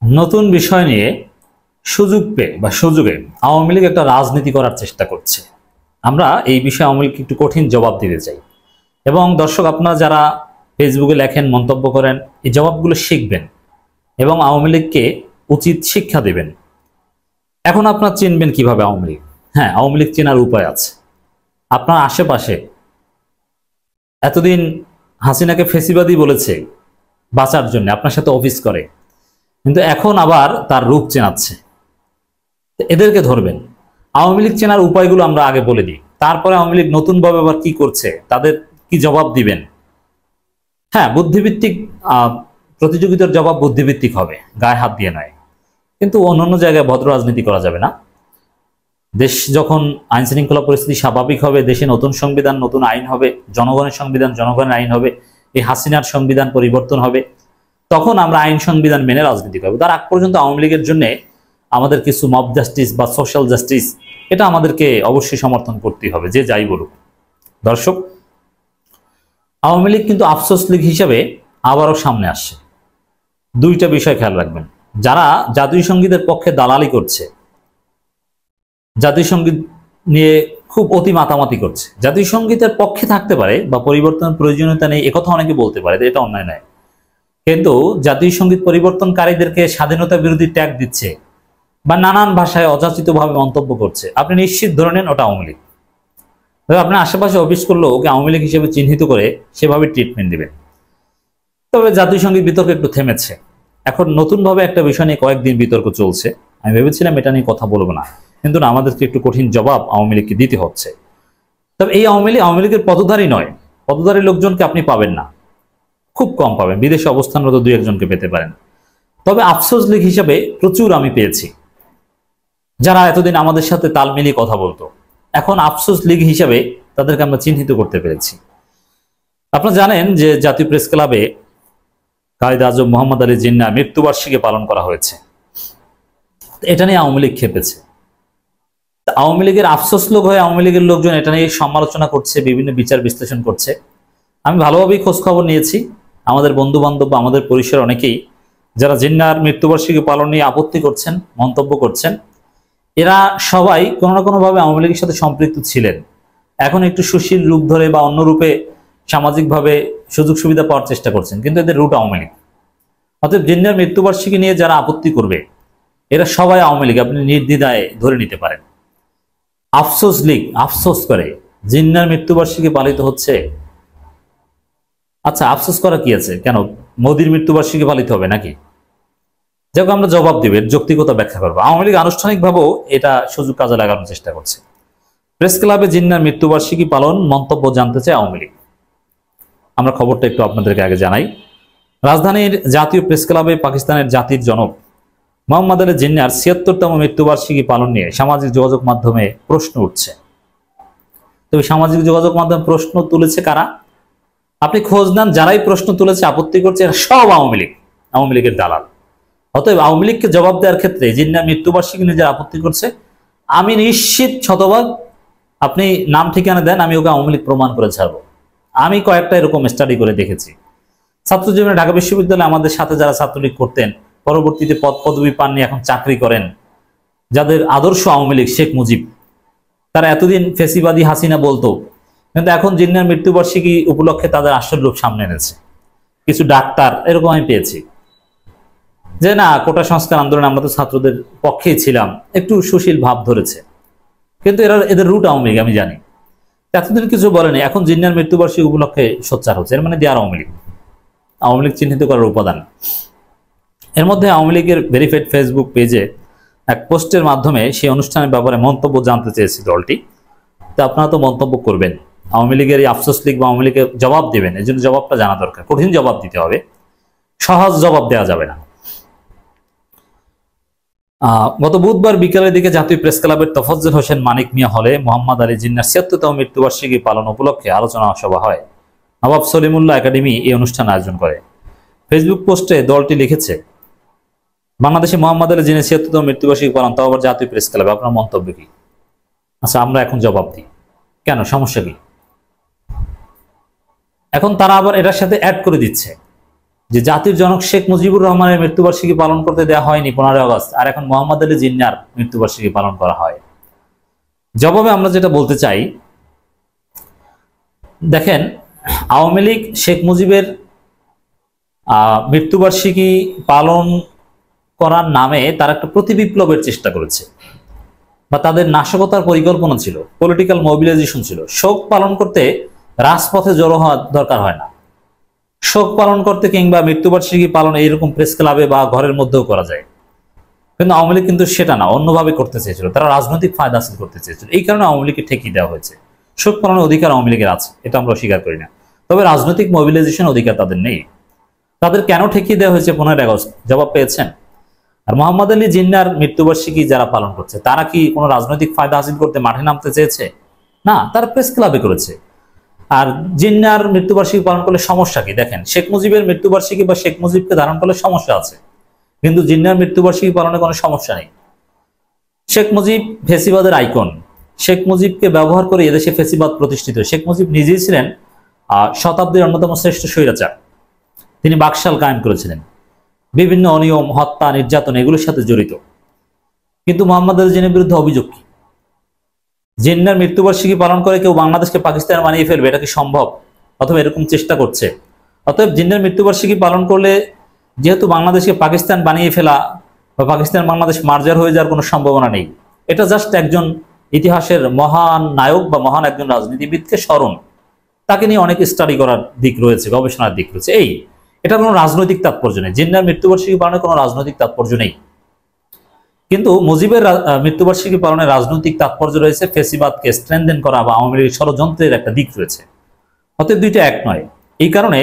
নতুন বিষয় নিয়ে সুযোগ পেয়ে বা সুযোগে আওয়ামী লীগ একটা রাজনীতি করার চেষ্টা করছে। আমরা এই বিষয়ে আওয়ামী লীগকে একটু কঠিন জবাব দিতে চাই এবং দর্শক আপনারা যারা ফেসবুকে লেখেন, মন্তব্য করেন, এই জবাবগুলো শিখবেন এবং আওয়ামী লীগকে উচিত শিক্ষা দেবেন। এখন আপনারা চিনবেন কিভাবে আওয়ামী লীগ? হ্যাঁ, আওয়ামী লীগ চেনার উপায় আছে। আপনার আশেপাশে এতদিন হাসিনাকে ফেসিবাদী বলেছে বাঁচার জন্য, আপনার সাথে অফিস করে, কিন্তু এখন আবার তার রূপ চেনাচ্ছে। এদেরকে ধরবেন। আওয়ামী লীগ চেনার উপায়গুলো আমরা আগে বলে দিই, তারপরে আওয়ামী লীগ নতুনভাবে আবার কি করছে, তাদের কি জবাব দিবেন। হ্যাঁ, বুদ্ধিভিত্তিক প্রতিযোগিতার জবাব বুদ্ধিভিত্তিক হবে, গায়ে হাত দিয়ে নয়। কিন্তু অন্যান্য জায়গায় ভদ্র রাজনীতি করা যাবে না। দেশ যখন আইন শৃঙ্খলা পরিস্থিতি স্বাভাবিক হবে, দেশে নতুন সংবিধান, নতুন আইন হবে, জনগণের সংবিধান, জনগণের আইন হবে, এই হাসিনার সংবিধান পরিবর্তন হবে, তখন আমরা আইন সংবিধান মেনে রাজনীতি করবো। তার আগ পর্যন্ত আওয়ামী লীগের জন্য আমাদের কিছু মব জাস্টিস বা সোশ্যাল জাস্টিস, এটা আমাদেরকে অবশ্যই সমর্থন করতেই হবে, যে যাই বলুক। দর্শক, আওয়ামী লীগ কিন্তু আফসোস লীগ হিসেবে আবারও সামনে আসছে। দুইটা বিষয় খেয়াল রাখবেন। যারা জাতীয় সঙ্গীতের পক্ষে দালালি করছে, জাতীয় সঙ্গীত নিয়ে খুব অতি মাতামাতি করছে, জাতীয় সঙ্গীতের পক্ষে থাকতে পারে বা পরিবর্তনের প্রয়োজনীয়তা নেই একথা অনেকে বলতে পারে, এটা অন্যায় নয়। কিন্তু জাতীয় সঙ্গীত পরিবর্তনকারীদেরকে স্বাধীনতা বিরোধী ট্যাগ দিচ্ছে বা নানান ভাষায় অযাচিতভাবে মন্তব্য করছে, আপনি নিশ্চিত ধরে নেন ওটা আওয়ামী লীগ। আপনার আশেপাশে অফিস করলেও ওকে আওয়ামী লীগ হিসেবে চিহ্নিত করে সেভাবে ট্রিটমেন্ট দিবেন। তবে জাতীয় সঙ্গীত বিতর্ক একটু থেমেছে, এখন নতুনভাবে একটা বিষয় নিয়ে কয়েকদিন বিতর্ক চলছে। আমি ভেবেছিলাম এটা নিয়ে কথা বলবো না, কিন্তু না, আমাদেরকে একটু কঠিন জবাব আওয়ামী লীগকে দিতে হচ্ছে। তবে এই আওয়ামী লীগের পদধারী নয়, পদধারী লোকজনকে আপনি পাবেন না, খুব কম পাবেন। বিদেশে অবস্থানরত দুই একজনকে পেতে পারেন। তবে আফসোস লীগ হিসেবে প্রচুর আমি পেয়েছি, যারা এতদিন আমাদের সাথে তাল মিলিয়ে কথা বলতো। এখন আফসোস লীগ হিসাবে তাদেরকে আমরা চিহ্নিত করতে পেরেছি। আপনারা জানেন যে জাতীয় প্রেস ক্লাবে কায়েদ আজম মোহাম্মদ আলী জিন্নাহ মৃত্যুবার্ষিকী পালন করা হয়েছে। এটা নিয়ে আওয়ামী লীগ খেপেছে। আওয়ামী লীগের আফসোস লোক হয়ে আওয়ামী লীগের লোকজন এটা নিয়ে সমালোচনা করছে, বিভিন্ন বিচার বিশ্লেষণ করছে। আমি ভালোভাবেই খোঁজ খবর নিয়েছি। আমাদের বন্ধু বান্ধব বা আমাদের পরিসর অনেকেই যারা জিন্নাহর মৃত্যুবার্ষিকী পালন নিয়ে আপত্তি করছেন, মন্তব্য করছেন, এরা সবাই কোনো না কোনোভাবে আওয়ামী লীগের সাথে সম্পৃক্ত ছিলেন। এখন একটু সুশীল রূপ ধরে বা অন্য রূপে সামাজিকভাবে সুযোগ সুবিধা পাওয়ার চেষ্টা করছেন, কিন্তু এদের রুট আওয়ামী লীগ। অতএব জিন্নাহর মৃত্যুবার্ষিকী নিয়ে যারা আপত্তি করবে এরা সবাই আওয়ামী লীগ, আপনি নির্দ্বিধায় ধরে নিতে পারেন। আফসোস লীগ আফসোস করে জিন্নাহর মৃত্যুবার্ষিকী পালিত হচ্ছে। আচ্ছা, আফসোস করা কি আছে? কেন মোদির মৃত্যুবার্ষিকী পালিত হবে নাকি? যাকে আমরা জবাব দিব, এর যৌক্তিকতা ব্যাখ্যা করবো। আওয়ামী লীগ আনুষ্ঠানিকভাবেও এটা সুযোগ কাজে লাগানোর চেষ্টা করছে। প্রেস ক্লাবে জিন্নাহর মৃত্যুবার্ষিকী পালন মন্তব্য জানতে চায় আওয়ামী লীগ। আমরা খবরটা একটু আপনাদেরকে আগে জানাই। রাজধানীর জাতীয় প্রেস ক্লাবে পাকিস্তানের জাতির জনক মোহাম্মদ আলী জিন্নাহর ৭৬তম মৃত্যুবার্ষিকী পালন নিয়ে সামাজিক যোগাযোগ মাধ্যমে প্রশ্ন উঠছে। তবে সামাজিক যোগাযোগ মাধ্যমে প্রশ্ন তুলেছে কারা? আপনি খোঁজ নেন, যারাই প্রশ্ন তুলেছে, আপত্তি করছে, এরা সব আওয়ামী লীগ, আওয়ামী লীগের দালাল। অতএব আওয়ামী লীগকে জবাব দেওয়ার ক্ষেত্রে জিন্নাহর মৃত্যুবার্ষিকী নিয়ে যারা আপত্তি করছে, আমি নিশ্চিত শতভাগ, আপনি নাম ঠিকানা দেন, আমি ওকে আওয়ামী লীগ প্রমাণ করে ছাড়বো। আমি কয়েকটা এরকম স্টাডি করে দেখেছি। ছাত্র জীবনে ঢাকা বিশ্ববিদ্যালয়ে আমাদের সাথে যারা ছাত্রলীগ করতেন, পরবর্তীতে পদ পদবি পাননি, এখন চাকরি করেন, যাদের আদর্শ আওয়ামী লীগ, শেখ মুজিব, তারা এতদিন ফেসিবাদী হাসিনা বলতো, কিন্তু এখন জিন্নাহর মৃত্যুবার্ষিকী উপলক্ষে তাদের আসল রূপ সামনে এনেছে। কিছু ডাক্তার এরকম আমি পেয়েছি যে না, কোটা সংস্কার আন্দোলনে আমরা তো ছাত্রদের পক্ষেই ছিলাম, একটু সুশীল ভাব ধরেছে, কিন্তু এদের রুট আওয়ামী লীগ আমি জানি। এতদিন কিছু বলেনি, এখন জিন্নাহর মৃত্যুবার্ষিকী উপলক্ষে সোচ্চার হচ্ছে। এর মানে দেয়ার আওয়ামী লীগ, আওয়ামী লীগ চিহ্নিত করার উপাদান। এর মধ্যে আওয়ামী লীগের ভেরিফাইড ফেসবুক পেজে এক পোস্টের মাধ্যমে সেই অনুষ্ঠানের ব্যাপারে মন্তব্য জানতে চেয়েছে দলটি। তো আপনারা তো মন্তব্য করবেন, আওয়ামী লীগের এই আফসোস লীগ বা আওয়ামী লীগের জবাব দেবেন, এই জন্য জবাবটা জানা দরকার। কঠিন জবাব দিতে হবে, সহজ জবাব দেওয়া যাবে না। গত বুধবার বিকেলের দিকে জাতীয় প্রেস ক্লাবের তফজ্জল হোসেন মানিক মিয়া হলে মোহাম্মদ আলী জিন্নাহর ৭৬তম মৃত্যুবার্ষিকী পালন উপলক্ষে আলোচনা সভা হয়। নবাব সলিমুল্লাহ একাডেমি এই অনুষ্ঠান আয়োজন করে। ফেসবুক পোস্টে দলটি লিখেছে, বাংলাদেশে মোহাম্মদ আলী জিন্নাহর ৭৬তম মৃত্যুবার্ষিকী পালন, তাও আবার জাতীয় প্রেস ক্লাবে, আপনার মন্তব্য কি? আচ্ছা, আমরা এখন জবাব দিই, কেন, সমস্যা কি? এখন তারা আবার এটার সাথে অ্যাড করে দিচ্ছে যে জাতির জনক শেখ মুজিবুর রহমানের মৃত্যুবার্ষিকী পালন করতে দেওয়া হয়নি 15 আগস্ট, আর এখন মোহাম্মদ আলী জিন্নাহর মৃত্যুবার্ষিকী পালন করা হয়। জবাবে আমরা যেটা বলতে চাই, দেখেন আওয়ামী লীগ শেখ মুজিবের মৃত্যুবার্ষিকী পালন করার নামে তারা একটা প্রতিবিপ্লবের চেষ্টা করেছে, বা তাদের নাশকতার পরিকল্পনা ছিল, পলিটিক্যাল মোবিলাইজেশন ছিল। শোক পালন করতে রাজপথে জড়ো হওয়ার দরকার হয় না। শোক পালন করতে কিংবা মৃত্যুবার্ষিকী পালন এইরকম প্রেস ক্লাবে বা ঘরের মধ্যেও করা যায়, কিন্তু আওয়ামী লীগ কিন্তু সেটা না, অন্যভাবে করতে চেয়েছিল। তারা রাজনৈতিক ফায়দা হাসিল করতে চেয়েছিল, এই কারণে আওয়ামী লীগকে ঠেকিয়ে দেওয়া হয়েছে। শোক পালনের অধিকার আওয়ামী লীগের আছে, এটা আমরা অস্বীকার করি না, তবে রাজনৈতিক মোবিলাইজেশন অধিকার তাদের নেই। তাদের কেন ঠেকিয়ে দেওয়া হয়েছে 15 আগস্ট, জবাব পেয়েছেন? আর মোহাম্মদ আলী জিন্নাহর মৃত্যুবার্ষিকী যারা পালন করছে, তারা কি কোনো রাজনৈতিক ফায়দা হাসিল করতে মাঠে নামতে চেয়েছে? না, তারা প্রেস ক্লাবে করেছে। আর জিন্নাহর মৃত্যুবার্ষিকী পালন করলে সমস্যা কি? দেখেন, শেখ মুজিবের মৃত্যুবার্ষিকী বা শেখ মুজিবকে ধারণ করলে সমস্যা আছে, কিন্তু জিন্নাহর মৃত্যুবার্ষিকী পালনে কোনো সমস্যা নেই। শেখ মুজিব ফেসিবাদের আইকন। শেখ মুজিবকে ব্যবহার করে এদেশে ফেসিবাদ প্রতিষ্ঠিত। শেখ মুজিব নিজেই ছিলেন শতাব্দীর অন্যতম শ্রেষ্ঠ স্বৈরাচার। তিনি বাকশাল কায়েম করেছিলেন, বিভিন্ন অনিয়ম, হত্যা, নির্যাতন এগুলোর সাথে জড়িত। কিন্তু মোহাম্মদ আলী জিন্নাহর বিরুদ্ধে অভিযোগ কি? জিন্নাহর মৃত্যুবার্ষিকী পালন করে কেউ বাংলাদেশকে পাকিস্তান বানিয়ে ফেলবে, এটা কি সম্ভব? অথবা এরকম চেষ্টা করছে? অতএব জিন্নাহর মৃত্যুবার্ষিকী পালন করলে যেহেতু বাংলাদেশকে পাকিস্তান বানিয়ে ফেলা বা পাকিস্তান বাংলাদেশ মার্জার হয়ে যাওয়ার কোনো সম্ভাবনা নেই, এটা জাস্ট একজন ইতিহাসের মহান নায়ক বা মহান একজন রাজনীতিবিদকে স্মরণ, তাকে নিয়ে অনেক স্টাডি করার দিক রয়েছে, গবেষণার দিক রয়েছে। এটা কোনো রাজনৈতিক তাৎপর্য নেই। জিন্নাহর মৃত্যুবার্ষিকী পালনে কোনো রাজনৈতিক তাৎপর্য নেই, কিন্তু মুজিবের মৃত্যুবার্ষিকী পালনে রাজনৈতিক তাৎপর্য রয়েছে। ফেসিবাদকে স্ট্রেনথেন করা বা আওয়ামী লীগের ষড়যন্ত্রের একটা দিক রয়েছে। অতএব দুইটা এক নয়। এই কারণে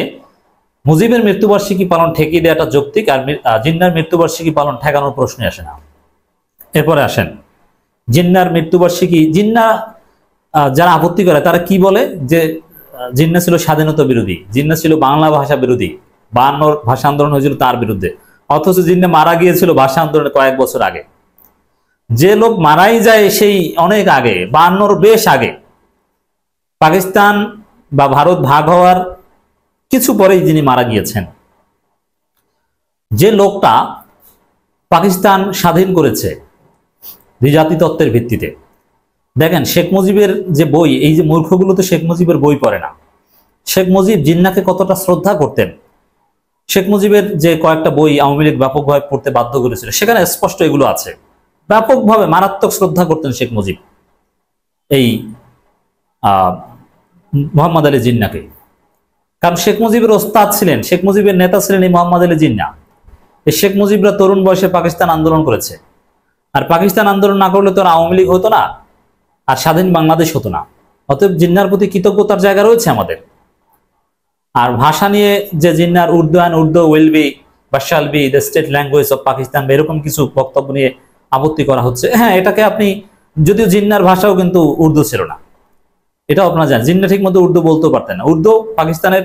মুজিবের মৃত্যুবার্ষিকী পালন ঠেকিয়ে দেওয়াটা যৌক্তিক, আর জিন্নাহর মৃত্যুবার্ষিকী পালন ঠেকানোর প্রশ্নই আসে না। এরপরে আসেন জিন্নাহর মৃত্যুবার্ষিকী। জিন্নাহ যারা আপত্তি করে তারা কি বলে? যে জিন্নাহ ছিল স্বাধীনতা বিরোধী, জিন্নাহ ছিল বাংলা ভাষা বিরোধী, 52 ভাষা আন্দোলন হয়েছিল তার বিরুদ্ধে। অথচ জিন্নাহ মারা গিয়েছিল ভাষা আন্দোলনে কয়েক বছর আগে। যে লোক মারাই যায় সেই অনেক আগে, 52 বেশ আগে, পাকিস্তান বা ভারত ভাগ হওয়ার কিছু পরেই যিনি মারা গিয়েছেন। যে লোকটা পাকিস্তান স্বাধীন করেছে দ্বিজাতি তত্ত্বের ভিত্তিতে। দেখেন শেখ মুজিবের যে বই, এই যে মূর্খগুলো তো শেখ মুজিবের বই পড়ে না। শেখ মুজিব জিন্নাহকে কতটা শ্রদ্ধা করতেন, শেখ মুজিবের যে কয়েকটা বই আওয়ামী লীগ ব্যাপকভাবে পড়তে বাধ্য করেছিল, সেখানে স্পষ্ট এগুলো আছে। ব্যাপকভাবে মারাত্মক শ্রদ্ধা করতেন শেখ মুজিব এই মোহাম্মদ আলী জিন্নাহকে। কারণ শেখ মুজিবের ওস্তাদ ছিলেন, শেখ মুজিবের নেতা ছিলেন এই মোহাম্মদ আলী জিন্নাহ। এই শেখ মুজিবরা তরুণ বয়সে পাকিস্তান আন্দোলন করেছে, আর পাকিস্তান আন্দোলন না করলে তো আওয়ামী লীগ হতো না, আর স্বাধীন বাংলাদেশ হতো না। অতএব জিন্নাহর প্রতি কৃতজ্ঞতার জায়গা রয়েছে আমাদের। আর ভাষা নিয়ে যে জিন্নাহর উর্দু উইল বি বা shall be the state language of Pakistan বা এরকম কিছু বক্তব্য নিয়ে আপত্তি করা হচ্ছে, হ্যাঁ এটাকে আপনি, যদিও জিন্নাহর ভাষাও কিন্তু উর্দু ছিল না, এটাও আপনারা জানেন। জিন্নাহ ঠিক মতো উর্দু বলতেও পারতেন না। উর্দু পাকিস্তানের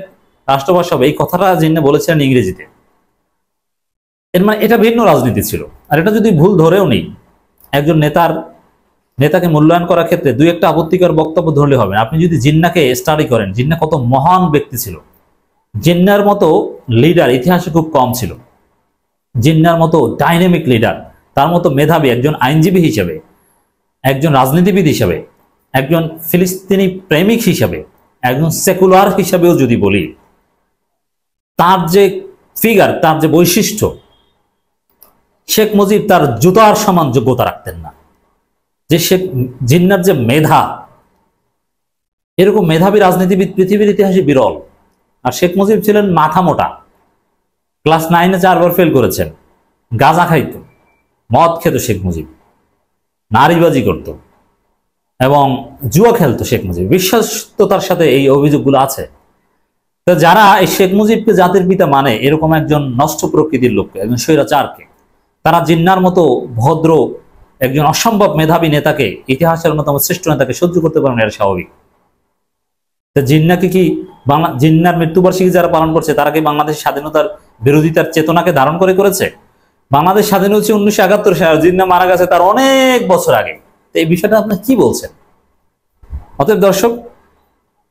রাষ্ট্রভাষা হবে, এই কথাটা জিন্নাহ বলেছিলেন ইংরেজিতে। এর মানে এটা ভিন্ন রাজনীতি ছিল। আর এটা যদি ভুল ধরেও নেই, একজন নেতাকে মূল্যায়ন করার ক্ষেত্রে দুই একটা আপত্তিকর বক্তব্য ধরলে হবে। আপনি যদি জিন্নাহকে স্টাডি করেন, জিন্নাহ কত মহান ব্যক্তি ছিল। জিন্নাহর মতো লিডার ইতিহাসে খুব কম ছিল। জিন্নাহর মতো ডাইনামিক লিডার, তার মতো মেধাবী একজন আইনজীবী হিসেবে, একজন রাজনীতিবিদ হিসেবে, একজন ফিলিস্তিনি প্রেমিক হিসেবে, একজন সেকুলার হিসাবেও যদি বলি, তার যে ফিগার, তার যে বৈশিষ্ট্য, শেখ মুজিব তার জুতার সমান যোগ্যতা রাখতেন না। যে শেখ জিন্নাহর যে মেধা, এরকম মেধাবী রাজনীতিবিদ পৃথিবীর ইতিহাসে বিরল। আর শেখ মুজিব ছিলেন মাথা মোটা, ক্লাস 9-এ 4 বার ফেল করেছেন, গাঁজা খাইত, মদ খেত শেখ মুজিব, নারীবাজি করত এবং জুয়া খেলতো শেখ মুজিব। বিশ্বস্ততার সাথে এই অভিযোগগুলো আছে। তো যারা এই শেখ মুজিবকে জাতির পিতা মানে, এরকম একজন নষ্ট প্রকৃতির লোককে, একজন স্বৈরাচারকে, তারা জিন্নাহর মতো ভদ্র একজন অসম্ভব মেধাবী নেতাকে, ইতিহাসের অন্যতম শ্রেষ্ঠ নেতাকে সহ্য করতে পারেন, এটা স্বাভাবিক। জিন্নাহকে কি জিন্নাহর মৃত্যুবার্ষিকী যারা পালন করছে, তারা কি বাংলাদেশের স্বাধীনতার বিরোধিতার চেতনাকে ধারণ করেছে? বাংলাদেশ স্বাধীন হচ্ছে 1971 সালে, জিন্নাহ মারা গেছে তার অনেক বছর আগে। তো এই বিষয়টা আপনি কি বলছেন? অতএব দর্শক,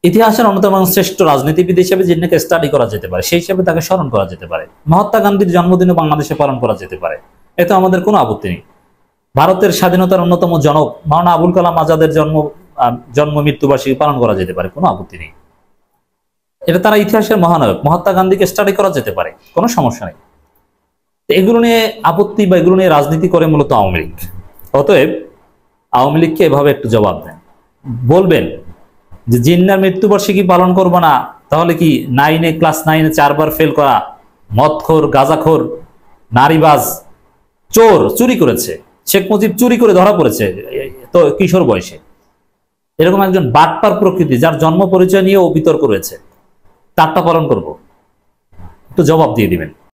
ইতিহাসের অন্যতম শ্রেষ্ঠ রাজনীতিবিদ হিসেবে যিনাকে স্টাডি করা যেতে পারে, সেই হিসেবে তাকে স্মরণ করা যেতে পারে। মহাত্মা গান্ধীর জন্মদিনও বাংলাদেশে পালন করা যেতে পারে, এতে আমাদের কোনো আপত্তি নেই। ভারতের স্বাধীনতার অন্যতম জনক মাওলানা আবুল কালাম আজাদের জন্ম মৃত্যুবার্ষিকী পালন করা যেতে পারে, কোনো আপত্তি নেই। এটা তারা ইতিহাসের মহানায়ক, মহাত্মা গান্ধীকে স্টাডি করা যেতে পারে, কোনো সমস্যা নেই। এগুলো নিয়ে আপত্তি বা এগুলো নিয়ে রাজনীতি করে মূলত আওয়ামী লীগ। অতএব আওয়ামী লীগকে এভাবে একটু জবাব দেন, বলবেন যে জিন্নার মৃত্যুবার্ষিকী পালন করবো না, তাহলে কি ক্লাস 9-এ 4বার ফেল করা মদখোর, গাঁজাখোর, নারীবাজ, চোর, চুরি করেছে, শেখ মুজিব চুরি করে ধরা পড়েছে তো কিশোর বয়সে, এরকম একজন বাটপার প্রকৃতি যার জন্ম পরিচয় নিয়েও বিতর্ক রয়েছে, তারটা পালন করব? একটু জবাব দিয়ে দিবেন।